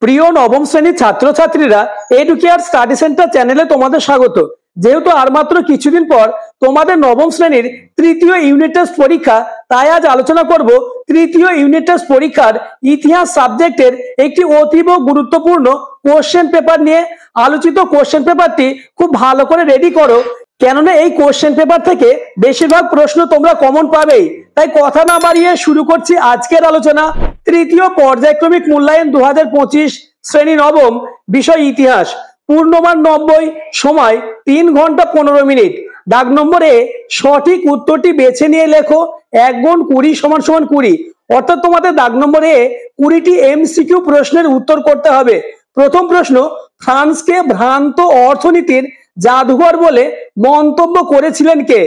প্রিয় নবম শ্রেণীর ছাত্রছাত্রীরা এডুকেয়ার স্টাডি সেন্টার চ্যানেলে তোমাদের স্বাগত। যেহেতু আর মাত্র কিছুদিন পর তোমাদের নবম শ্রেণীর তৃতীয় ইউনিট টেস্ট পরীক্ষা, তাই আজ আলোচনা করব তৃতীয় ইউনিট টেস্ট পরীক্ষার ইতিহাস সাবজেক্টের একটি অতীব গুরুত্বপূর্ণ কোশ্চেন পেপার নিয়ে। আলোচিত কোশ্চেন পেপারটি খুব ভালো করে রেডি করো, কেননা এই কোশ্চেন পেপার থেকে বেশিরভাগ প্রশ্ন তোমরা কমন পাবেই। তাই কথা না বাড়িয়ে শুরু করছি আজকের আলোচনা। তৃতীয় পর্যায়ক্রমিক মূল্যায়ন 2025 শ্রেণী নবম, বিষয় ইতিহাস। পূর্ণমান 90, সময় 3 ঘন্টা 15 মিনিট। দাগ নম্বর এ, সঠিক উত্তরটি বেছে নিয়ে লেখো 1 গুণ 20 সমান সমান 20। অর্থাৎ তোমাদের দাগ নম্বর এ 20টি এমসিকিউ প্রশ্নের উত্তর করতে হবে। প্রথম প্রশ্ন, ফ্রান্সকে ভ্রান্ত অর্থনীতির জাদুঘর বলে মন্তব্য করেছিলেন কে?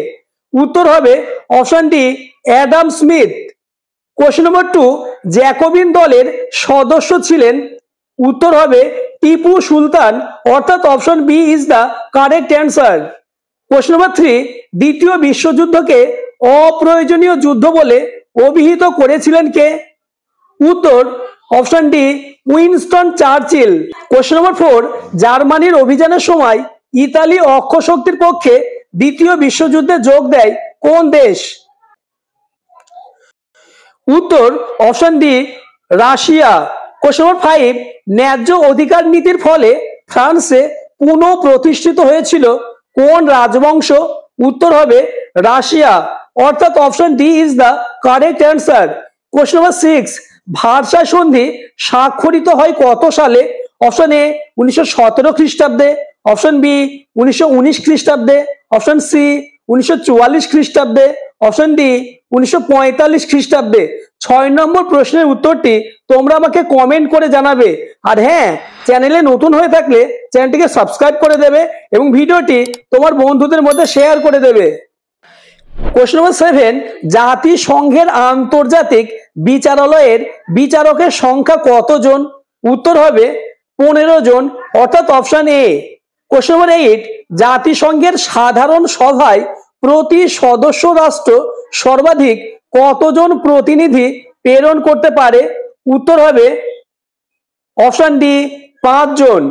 উত্তর হবে option D, Adam Smith. Question number 2, Jacobin দলের সদস্য ছিলেন? উত্তর হবে টিপু সুলতান, অর্থাৎ option B is the correct answer. Question number 3, দ্বিতীয় বিশ্বযুদ্ধকে অপ্রয়োজনীয় যুদ্ধ বলে অভিহিত করেছিলেন কে? উত্তর option D, Winston Churchill. Question number 4, জার্মানির অভিযানের সময় ইতালি অক্ষশক্তির পক্ষে দ্বিতীয় বিশ্বযুদ্ধে যোগ দেয় কোন দেশ? উত্তর option D, Russia. Question number 5, ন্যায্য অধিকার নীতির ফলে ফ্রান্সে পুনঃ প্রতিষ্ঠিত হয়েছিল কোন রাজবংশ? উত্তর হবে রাশিয়া, অর্থাৎ option D is the correct answer. Question number 6, Versailles সন্ধি স্বাক্ষরিত হয় কত সালে? অপশন এ 1917 খ্রিস্টাব্দে, অপশন বি 1919 খ্রিস্টাব্দে, অপশন সি 1944 খ্রিস্টাব্দে, অপশন ডি 1945 খ্রিস্টাব্দে। 6 নম্বর প্রশ্নের উত্তরটি তোমরা আমাকে কমেন্ট করে জানাবে। আর হ্যাঁ, চ্যানেলে নতুন হয়ে থাকলে চ্যানেলটিকে সাবস্ক্রাইব করে দেবে এবং ভিডিওটি তোমার বন্ধুদের মধ্যে শেয়ার করে দেবে। কোশ্চেন নম্বর 7, জাতিসংঘের আন্তর্জাতিক বিচারালয়ের বিচারকের সংখ্যা কতজন? উত্তর হবে 15 জন, অর্থাৎ অপশন এ। কোশ্চেন নম্বর 8, জাতিসংঘের সাধারণ সভায় প্রতি সদস্য রাষ্ট্র সর্বাধিক কতজন প্রতিনিধি প্রেরণ করতে পারে? উত্তর হবে অপশন ডি, 5 জন।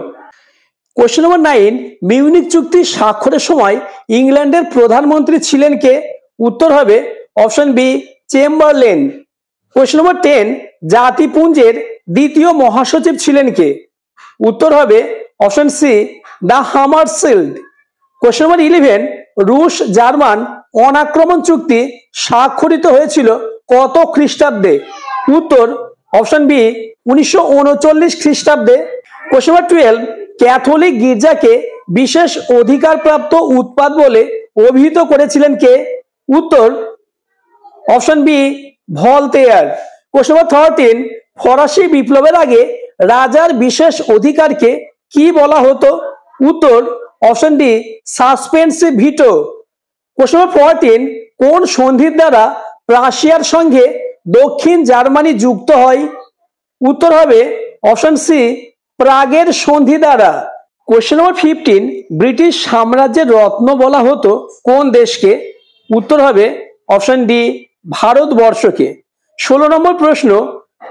কোশ্চেন নম্বর 9, মিউনিক চুক্তি স্বাক্ষরের সময় ইংল্যান্ডের প্রধানমন্ত্রী ছিলেন কে? উত্তর হবে অপশন বি, চেম্বারলেন। কোশ্চেন নম্বর 10, জাতিপুঞ্জের দ্বিতীয় মহাসচিব ছিলেন কে? উত্তর হবে option C, the Hammarskjold. Question নম্বর 11, রুশ জার্মান অনাক্রমণ চুক্তি স্বাক্ষরিত হয়েছিল কত খ্রিস্টাব্দে? উত্তর অপশন বি, 1939 খ্রিস্টাব্দে। কোশ্চেন নম্বর 12, ক্যাথলিক গির্জাকে বিশেষ অধিকারপ্রাপ্ত উৎপাদ বলে অভিহিত করেছিলেন কে? উত্তর option B, Voltaire. Question number 13, ফরাসি বিপ্লবের আগে রাজার বিশেষ অধিকারকে কি বলা হতো? উত্তর option D, suspensive veto. Question নম্বর 14, কোন সন্ধির দ্বারা প্রাশিয়ার সঙ্গে দক্ষিণ জার্মানি যুক্ত হয়? উত্তর হবে অপশন সি, প্রাগের সন্ধি দ্বারা। কোশ্চেন নম্বর 15, ব্রিটিশ সাম্রাজ্যের রত্ন বলা হতো কোন দেশকে? উত্তর হবে অপশন ডি, ভারতবর্ষকে। 16 নম্বর প্রশ্ন,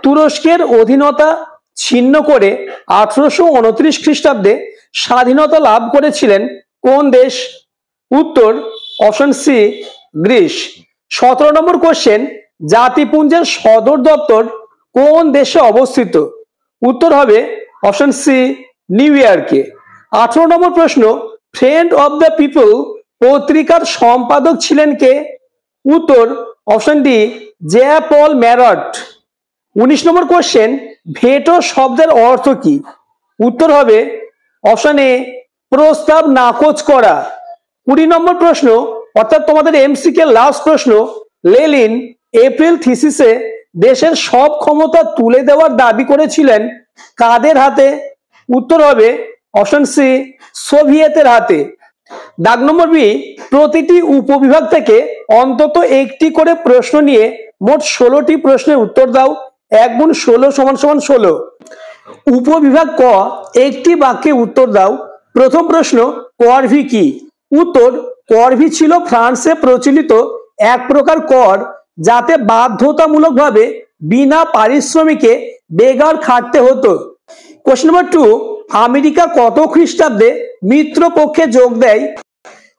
তুরস্কের অধীনতা ছিন্ন করে 1829 খ্রিস্টাব্দে স্বাধীনতা লাভ করেছিলেন কোন দেশ? উত্তর অপশন সি, গ্রিস। 17 নম্বর কোশ্চেন, জাতিপুঞ্জের সদর দপ্তর কোন দেশে অবস্থিত? উত্তর হবে অপশন সি, নিউ ইয়র্কে। 18 নম্বর প্রশ্ন, ফ্রেন্ড অব দ্য পিপল পত্রিকার সম্পাদক ছিলেন কে? উত্তর অপশন ডি, জে পল ম্যারট। 19 নম্বর কোশ্চেন, ভেটো শব্দের অর্থ কি? উত্তর হবে অপশন এ, প্রস্তাব নাকচ করা। 20 নম্বর প্রশ্ন, অর্থাৎ তোমাদের এমসিকিউ লাস্ট প্রশ্ন, লেনিন এপ্রিল থিসিসে দেশের সব ক্ষমতা তুলে দেওয়ার দাবি করেছিলেন কাদের হাতে? উত্তর হবে অপশন সি, সোভিয়েতের হাতে। দাগ নম্বর বি, প্রতিটি উপবিভাগ থেকে অন্তত একটি করে প্রশ্ন নিয়ে মোট 16টি প্রশ্নের উত্তর দাও। 1 গুণ 16 সমান সমান 16। উপবিভাগ ক, একটি বাক্যে উত্তর দাও। প্রথম প্রশ্ন, করভি কি? উত্তর, করভি ছিল ফ্রান্সে প্রচলিত এক প্রকার কর যাতে বাধ্যতামূলকভাবে বিনা পারিশ্রমিকে বেগার খাটতে হতো। কোশ্চেন নাম্বার 2, আমেরিকা কত খ্রিস্টাব্দে মিত্রপক্ষে যোগ দেয়?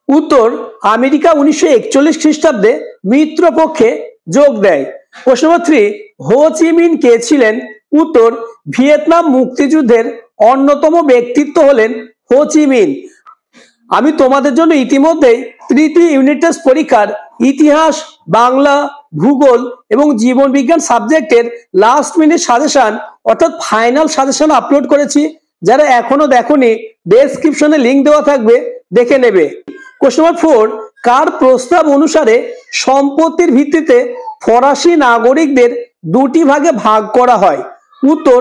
উত্তর, আমেরিকা 1941 খ্রিস্টাব্দে মিত্রপক্ষে যোগ দেয়। কোশ্চেন নাম্বার 3, হো চি মিন কে ছিলেন? উত্তর, ভিয়েতনাম মুক্তিযুদ্ধের অন্যতম ব্যক্তিত্ব হলেন হো চি মিন। আমি তোমাদের জন্য ইতিমধ্যেই তৃতীয় ইউনিট টেস্ট পরীক্ষার ইতিহাস, বাংলা, ভূগোল এবং জীবন বিজ্ঞান সাবজেক্টের লাস্ট মিনিট সাজেশন অর্থাৎ ফাইনাল সাজেশন আপলোড করেছি। যারা এখনো দেখোনি, ডেসক্রিপশনে লিংক দেওয়া থাকবে, দেখে নেবে। কোশ্চেন নাম্বার 4, কার প্রস্তাব অনুসারে সম্পত্তির ভিত্তিতে ফরাসি নাগরিকদের দুটি ভাগে ভাগ করা হয়? উত্তর,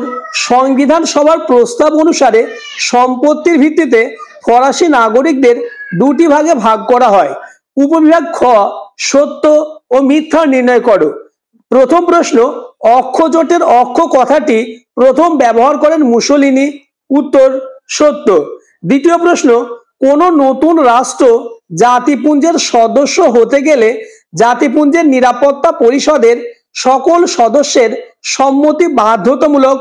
সংবিধান সভার প্রস্তাব অনুসারে সম্পত্তির ভিত্তিতে ফরাসি নাগরিকদের দুটি ভাগে ভাগ করা হয়। উপবিভাগ খ, সত্য ও মিথ্যা নির্ণয় করো। প্রথম প্রশ্ন, অক্ষজোটের অক্ষ কথাটি প্রথম ব্যবহার করেন মুসোলিনি। উত্তর, সত্য। দ্বিতীয় প্রশ্ন, কোন নতুন রাষ্ট্র জাতিপুঞ্জের সদস্য হতে গেলে জাতিপুঞ্জের নিরাপত্তা পরিষদের সকল সদস্যের সম্মতি বাধ্যতামূলক?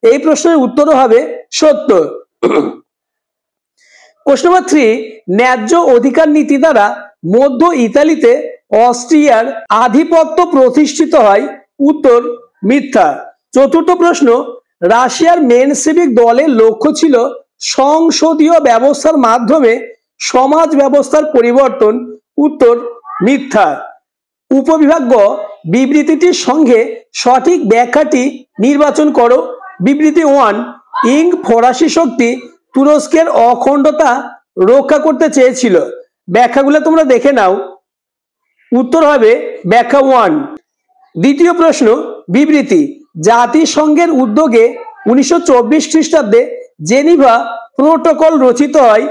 এই প্রশ্নের উত্তর হবে সত্য। কোশ্চেন নাম্বার 3, ন্যায্য অধিকার নীতি দ্বারা মধ্য ইতালিতে অস্ট্রিয়ার আধিপত্য প্রতিষ্ঠিত হয়? উত্তর, মিথ্যা। চতুর্থ প্রশ্ন, রাশিয়ার মেনসেভিক দলের লক্ষ্য ছিল সংসদীয় ব্যবস্থার মাধ্যমে সমাজ ব্যবস্থার পরিবর্তন? উত্তর, মিথ্যা। উপবিভাগ গ, বিবৃতিটির সঙ্গে সঠিক ব্যাখ্যাটি নির্বাচন করো। বিবৃতি 1, ইং ফরাসি শক্তি তুরস্কের অখণ্ডতা রক্ষা করতে চেয়েছিল। ব্যাখ্যাগুলো তোমরা দেখে নাও। উত্তর হবে ব্যাখ্যা 1। দ্বিতীয় প্রশ্ন, বিবৃতি, জাতিসংঘের উদ্যোগে 1924 খ্রিস্টাব্দে জেনিভা প্রোটোকল রচিত হয়।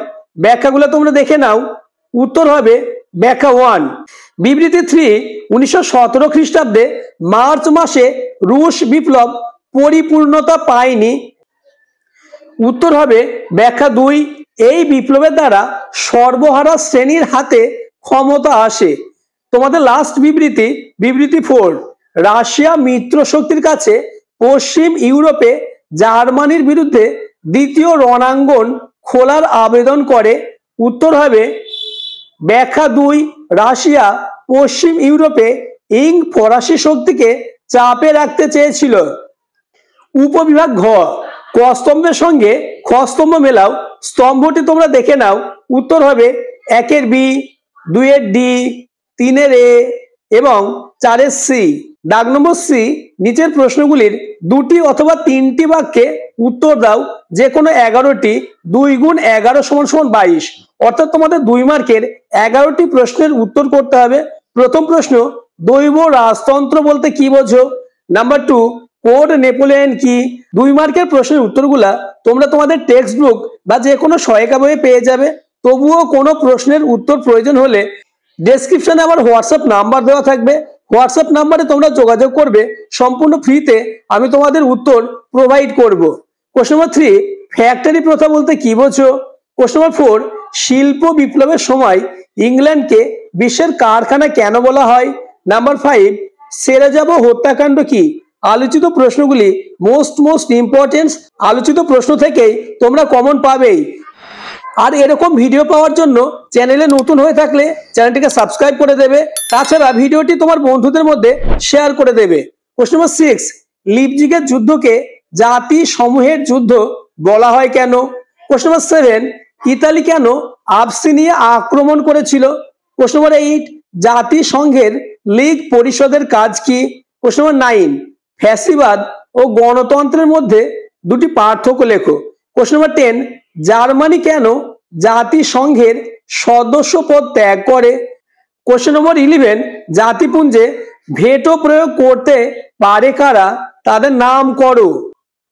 ব্যাখ্যাগুলো তোমরা দেখে নাও। উত্তর হবে ব্যাখ্যা 1। বিবৃতি 3, 1917 খ্রিস্টাব্দে মার্চ মাসে রুশ বিপ্লব পরিপূর্ণতা পায়নি। উত্তর হবে ব্যাখ্যা 2। এই বিপ্লবের দ্বারা সর্বহারা শ্রেণীর হাতে ক্ষমতা আসে। তোমাদের লাস্ট বিবৃতি, বিবৃতি 4, রাশিয়া মিত্র শক্তির কাছে পশ্চিম ইউরোপে জার্মানির বিরুদ্ধে দ্বিতীয় রণাঙ্গন খোলার আবেদন করে। উত্তর হবে ব্যাখ্যা 2, রাশিয়া পশ্চিম ইউরোপে ইং ফরাসি শক্তিকে চাপে রাখতে চেয়েছিল। উপবিভাগ ঘ, ক স্তম্ভের সঙ্গে খ স্তম্ভ মেলাও। স্তম্ভটি তোমরা দেখে নাও। উত্তর হবে 1-এর বি, 2-এর ডি, 3-এর এ এবং 4-এর সি। দাগ নম্বর সি, নিচের প্রশ্নগুলির 2টি অথবা 3টি বাক্যে উত্তর দাও। যে কোনো 11টি। 2 গুণ 11 সমান 22, অর্থাৎ তোমাদের 2 মার্কের 11টি প্রশ্নের উত্তর করতে হবে। প্রথম প্রশ্ন, দৈব রাজতন্ত্র বলতে কি বোঝো? নাম্বার 2, কোড নেপোলিয়ন কি? 2 মার্কের প্রশ্নের উত্তরগুলা তোমরা তোমাদের টেক্সট বুক বা যে কোনো সহায়িকা বইয়ে পেয়ে যাবে। তবুও কোনো প্রশ্নের উত্তর প্রয়োজন হলে ডেসক্রিপশনে আমার হোয়াটসঅ্যাপ নাম্বার দেওয়া থাকবে। হোয়াটসঅ্যাপ নাম্বারে তোমরা যোগাযোগ করবে, সম্পূর্ণ ফ্রিতে আমি তোমাদের উত্তর প্রোভাইড করব। কোশ্চেন নাম্বার 3, ফ্যাক্টরি প্রথা বলতে কি বোঝো? কোশ্চেন নাম্বার 4, শিল্প বিপ্লবের সময় ইংল্যান্ডকে বিশ্বের কারখানা কেন বলা হয়? নাম্বার 5, সেরাজাবো হত্যাকাণ্ড কি? আলোচিত প্রশ্নগুলি মোস্ট ইম্পর্টেন্ট। আলোচিত প্রশ্ন থেকেই তোমরা কমন পাবেই। আর এরকম ভিডিও পাওয়ার জন্য চ্যানেলে নতুন হয়ে থাকলে চ্যানেলটিকে সাবস্ক্রাইব করে দেবে। তাছাড়া ভিডিওটি তোমার বন্ধুদের মধ্যে শেয়ার করে দেবে। কোশ্চেন নাম্বার 6, লিপজিগের যুদ্ধকে জাতি সমূহের যুদ্ধ বলা হয় কেন? কোশ্চেন নাম্বার 7, ইতালি কেন আবসিনিয়া আক্রমণ করেছিল? কোশ্চেন নাম্বার 8, জাতিসংঘের লীগ পরিষদের কাজ কি? কোশ্চেন নাম্বার 9, ফ্যাসিবাদ ও গণতন্ত্রের মধ্যে 2টি পার্থক্য লেখো। কোশ্চেন নাম্বার 10, জার্মানি কেন জাতিসংঘের সদস্য পদ ত্যাগ করে? কোশ্চেন নম্বর 11, জাতিপুঞ্জে ভেটো প্রয়োগ করতে পারে কারা? তাদের নাম করো।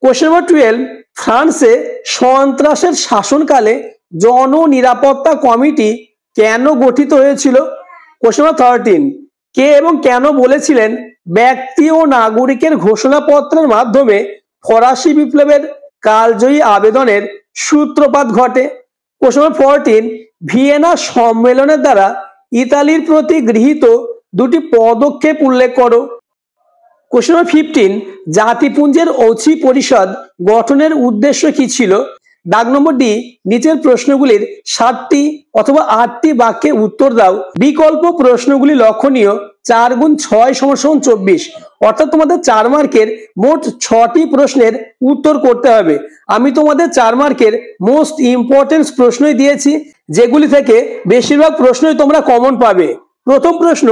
কোশ্চেন নম্বর 12, ফ্রান্সে সন্ত্রাসের শাসনকালে জননিরাপত্তা কমিটি কেন গঠিত হয়েছিল? কোশ্চেন নম্বর 13, কে এবং কেন বলেছিলেন ব্যক্তি ও নাগরিকের ঘোষণাপত্রের মাধ্যমে ফরাসি বিপ্লবের কালজয়ী আবেদনের সূত্রপাত ঘটে? কোশ্চেন নম্বর 14, ভিয়েনা সম্মেলনের দ্বারা ইতালির প্রতি গৃহীত 2টি পদক্ষেপ উল্লেখ করো। কোশ্চেন নাম্বার 15, জাতিপুঞ্জের ঐচ্ছিক পরিষদ গঠনের উদ্দেশ্য কি ছিল? দাগ নম্বর ডি, নিচের প্রশ্নগুলির 7টি অথবা 8টি বাক্যে উত্তর দাও। বিকল্প প্রশ্নগুলি লক্ষণীয়। 4 গুণ 6 = 24, অর্থাৎ তোমাদের 4 মার্কের মোট 6টি প্রশ্নের উত্তর করতে হবে। আমি তোমাদের 4 মার্কের মোস্ট ইম্পর্টেন্ট প্রশ্নই দিয়েছি, যেগুলি থেকে বেশিরভাগ প্রশ্নই তোমরা কমন পাবে। প্রথম প্রশ্ন,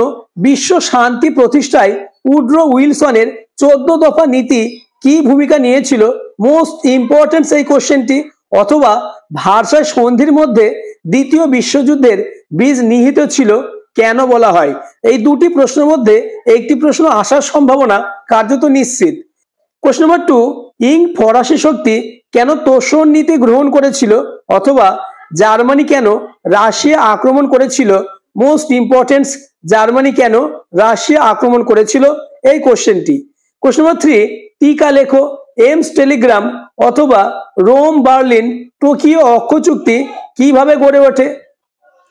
বিশ্ব শান্তি প্রতিষ্ঠায় উড্রো উইলসনের 14 দফা নীতি কি ভূমিকা নিয়েছিল? মোস্ট ইম্পর্টেন্ট এই কোশ্চেনটি। অথবা ভার্সাই সন্ধির মধ্যে দ্বিতীয় বিশ্বযুদ্ধের বীজ নিহিত ছিল কেন বলা হয়? এই দুটি প্রশ্নের মধ্যে একটি প্রশ্ন আসার সম্ভাবনা কার্যত নিশ্চিত। কোশ্চেন নাম্বার 2, ফরাসি শক্তি কেন তোষণ নীতি গ্রহণ করেছিল? অথবা জার্মানি কেন রাশিয়া আক্রমণ করেছিল? মোস্ট ইম্পর্টেন্ট, জার্মানি কেন রাশিয়া আক্রমণ করেছিল এই কোশ্চেনটি। কোশ্চেন নাম্বার 3, টিকা লেখো। এমস টেলিগ্রাম অথবা রোম বার্লিন টোকিও অক্ষ চুক্তি কিভাবে গড়ে ওঠে?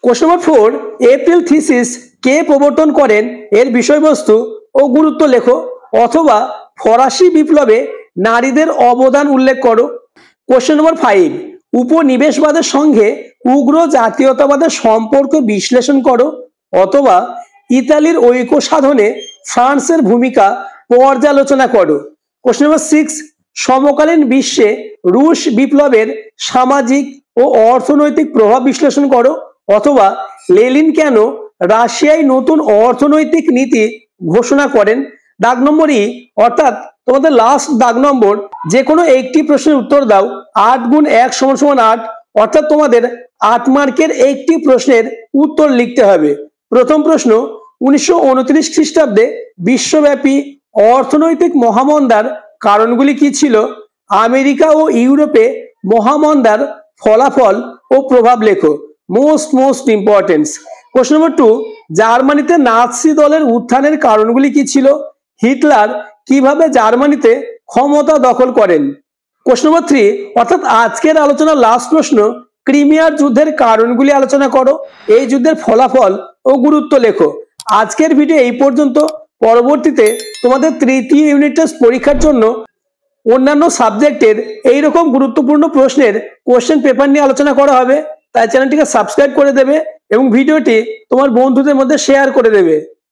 কোশ্চেন নাম্বার 4, এপ্রিল থিসিস কে প্রবর্তন করেন? এর বিষয়বস্তু ও গুরুত্ব লেখো। অথবা ফরাসি বিপ্লবে নারীদের অবদান উল্লেখ করো। কোশ্চেন নাম্বার 5, উপনিবেশবাদের সঙ্গে উগ্র জাতীয়তাবাদের সম্পর্ক বিশ্লেষণ করো। অথবা ইতালির ঐক্য সাধনে ফ্রান্সের ভূমিকা পর্যালোচনা করো। কোশ্চেন নাম্বার 6, সমকালীন বিশ্বে রুশ বিপ্লবের সামাজিক ও অর্থনৈতিক প্রভাব বিশ্লেষণ করো। অথবা লেনিন কেন রাশিয়ায় নতুন অর্থনৈতিক নীতি ঘোষণা করেন? দাগ নম্বর ই, অর্থাৎ তোমাদের লাস্ট দাগ নম্বর, যে কোনো একটি প্রশ্নের উত্তর দাও। 8 গুণ 1 = 8, অর্থাৎ তোমাদের 8 মার্কের একটি প্রশ্নের উত্তর লিখতে হবে। প্রথম প্রশ্ন, 1929 খ্রিস্টাব্দে বিশ্বব্যাপী অর্থনৈতিক মহামন্দার কারণগুলি কি ছিল? আমেরিকা ও ইউরোপে মহামন্দার ফলাফল ও প্রভাব লেখো। Most important. কোশ্চেন নম্বর 2, জার্মানিতে নাৎসি দলের উত্থানের কারণগুলি কি ছিল? হিটলার কিভাবে জার্মানিতে ক্ষমতা দখল করেন? কোশ্চেন নম্বর 3, অর্থাৎ আজকের আলোচনার লাস্ট প্রশ্ন, ক্রিমিয়ার যুদ্ধের কারণগুলি আলোচনা করো। এই যুদ্ধের ফলাফল ও গুরুত্ব লেখো। আজকের ভিডিও এই পর্যন্ত। পরবর্তীতে তোমাদের তৃতীয় ইউনিট টেস্ট পরীক্ষার জন্য অন্যান্য সাবজেক্টের এইরকম গুরুত্বপূর্ণ প্রশ্নের কোশ্চেন পেপার নিয়ে আলোচনা করা হবে। তাই চ্যানেলটিকে সাবস্ক্রাইব করে দেবে এবং ভিডিওটি তোমার বন্ধুদের মধ্যে শেয়ার করে দেবে।